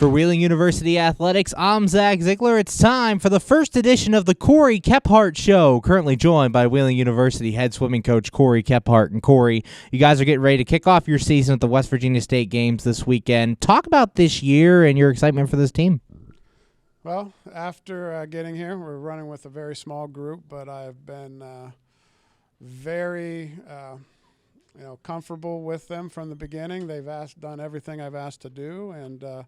For Wheeling University Athletics, I'm Zach Ziegler. It's time for the first edition of the Cory Kephart Show, currently joined by Wheeling University head swimming coach Cory Kephart. And Cory, you guys are getting ready to kick off your season at the West Virginia State Games this weekend. Talk about this year and your excitement for this team. Well, after getting here, we're running with a very small group, but I've been very comfortable with them from the beginning. They've done everything I've asked to do, and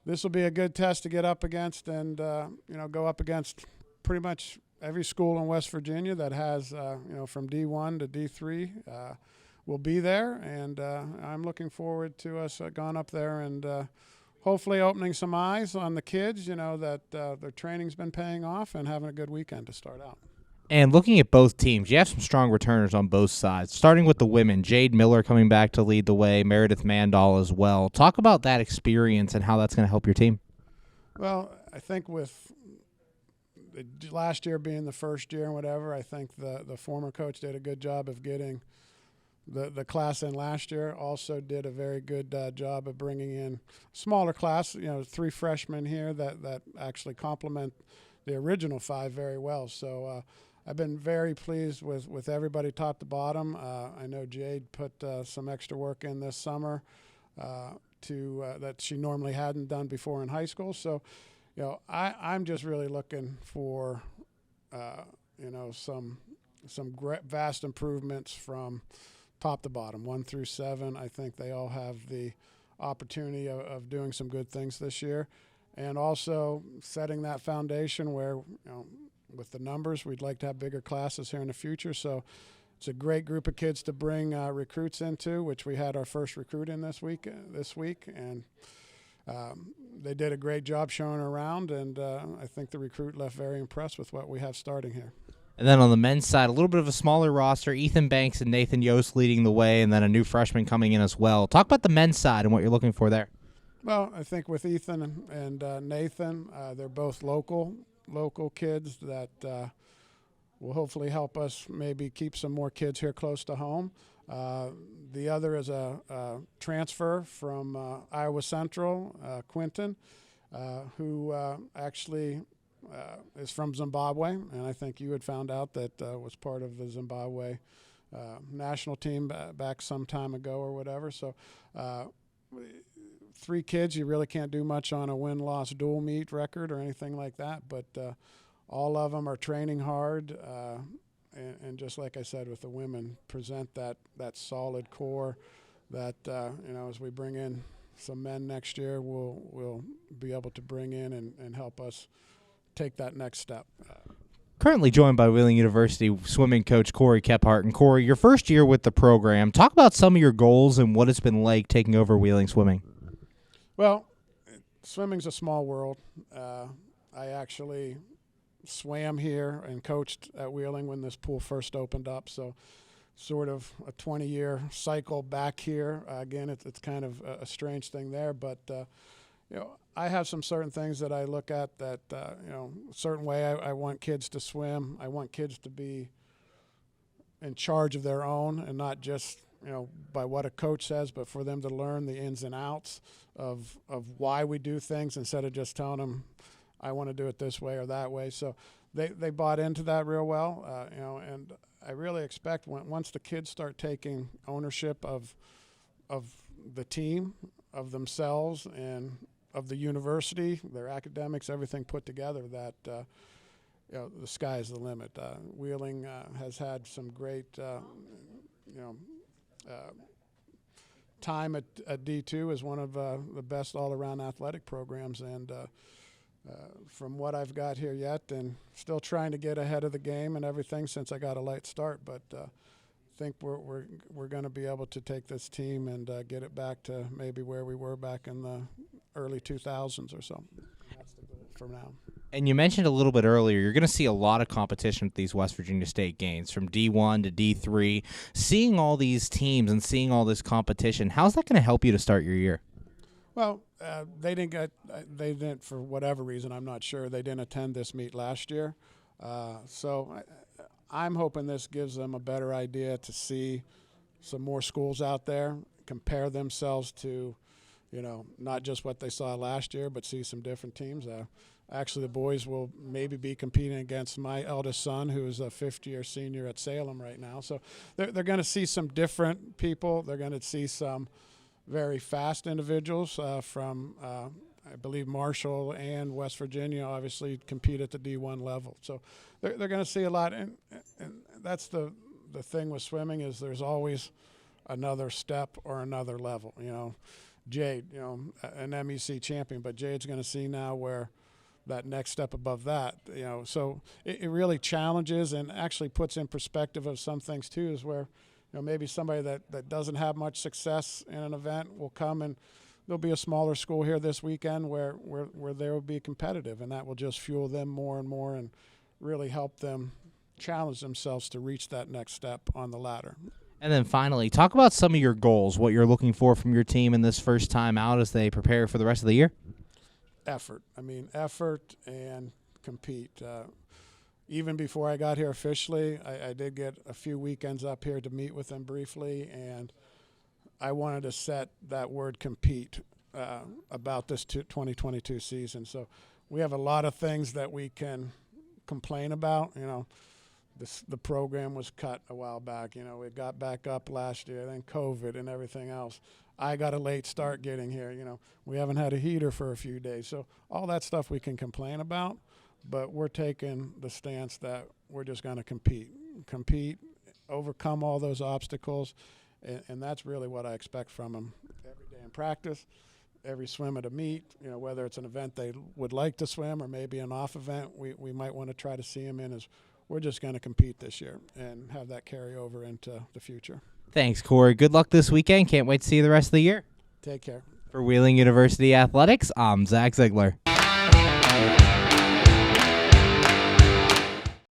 this will be a good test to get up against and go up against pretty much every school in West Virginia that has from D1 to D3 will be there, and I'm looking forward to us going up there and hopefully opening some eyes on the kids, that their training's been paying off and having a good weekend to start out. And looking at both teams, you have some strong returners on both sides. Starting with the women, Jade Miller coming back to lead the way, Meredith Mandal as well. Talk about that experience and how that's going to help your team. Well, I think with last year being the first year and whatever, I think the former coach did a good job of getting the class in last year. Also did a very good job of bringing in smaller class, 3 freshmen here that actually complement the original 5 very well. So I've been very pleased with everybody top to bottom. I know Jade put some extra work in this summer that she normally hadn't done before in high school. So, I'm just really looking for, some vast improvements from top to bottom, 1 through 7. I think they all have the opportunity of doing some good things this year. And also setting that foundation where, with the numbers, we'd like to have bigger classes here in the future. So it's a great group of kids to bring recruits into, which we had our first recruit in this week. And they did a great job showing around, and I think the recruit left very impressed with what we have starting here. And then on the men's side, a little bit of a smaller roster, Ethan Banks and Nathan Yost leading the way, and then a new freshman coming in as well. Talk about the men's side and what you're looking for there. Well, I think with Ethan and Nathan, they're both local kids that will hopefully help us maybe keep some more kids here close to home. The other is a transfer from Iowa Central, Quinton, who actually is from Zimbabwe, and I think you had found out that was part of the Zimbabwe national team back some time ago or whatever. So 3 kids, you really can't do much on a win-loss dual meet record or anything like that, but all of them are training hard, and just like I said with the women, present that solid core that as we bring in some men next year, we'll be able to bring in and help us take that next step. Currently joined by Wheeling University swimming coach Cory Kephart. And Cory, your first year with the program, talk about some of your goals and what it's been like taking over Wheeling swimming. Well, swimming's a small world. I actually swam here and coached at Wheeling when this pool first opened up, so sort of a 20-year cycle back here. Again, it's kind of a strange thing there, but I have some certain things that I look at that, a certain way I want kids to swim. I want kids to be in charge of their own and not just, by what a coach says, but for them to learn the ins and outs of why we do things instead of just telling them, I want to do it this way or that way. So they bought into that real well, and I really expect once the kids start taking ownership of the team, of themselves, and of the university, their academics, everything put together, that the sky is the limit. Wheeling has had some great time at D2 as one of the best all-around athletic programs, and from what I've got here yet, and still trying to get ahead of the game and everything since I got a late start, but think we're going to be able to take this team and get it back to maybe where we were back in the early 2000s or so. That's the goal for now. And you mentioned a little bit earlier, you're going to see a lot of competition with these West Virginia State games, from D1 to D3. Seeing all these teams and seeing all this competition, how's that going to help you to start your year? Well, they didn't, for whatever reason, I'm not sure, they didn't attend this meet last year. So I'm hoping this gives them a better idea to see some more schools out there, compare themselves to not just what they saw last year, but see some different teams. Actually, the boys will maybe be competing against my eldest son, who is a fifth-year senior at Salem right now. So they're going to see some different people. They're going to see some very fast individuals from, I believe, Marshall and West Virginia obviously compete at the D1 level. So they're going to see a lot. And that's the thing with swimming, is there's always another step or another level. Jade, an MEC champion, but Jade's going to see now where that next step above that, so it really challenges and actually puts in perspective of some things too, is where, maybe somebody that doesn't have much success in an event will come, and there'll be a smaller school here this weekend where they will be competitive, and that will just fuel them more and more and really help them challenge themselves to reach that next step on the ladder. And then finally, talk about some of your goals, what you're looking for from your team in this first time out as they prepare for the rest of the year. Effort. Effort and compete. Even before I got here officially, I did get a few weekends up here to meet with them briefly, and I wanted to set that word compete about this 2022 season. So we have a lot of things that we can complain about. The program was cut a while back. It got back up last year, then COVID and everything else. I got a late start getting here. We haven't had a heater for a few days. So all that stuff we can complain about, but we're taking the stance that we're just going to compete, overcome all those obstacles, and that's really what I expect from them every day in practice, every swim at a meet. Whether it's an event they would like to swim or maybe an off event we might want to try to see them in, is we're just going to compete this year and have that carry over into the future. Thanks, Cory. Good luck this weekend. Can't wait to see you the rest of the year. Take care. For Wheeling University Athletics, I'm Zach Ziegler.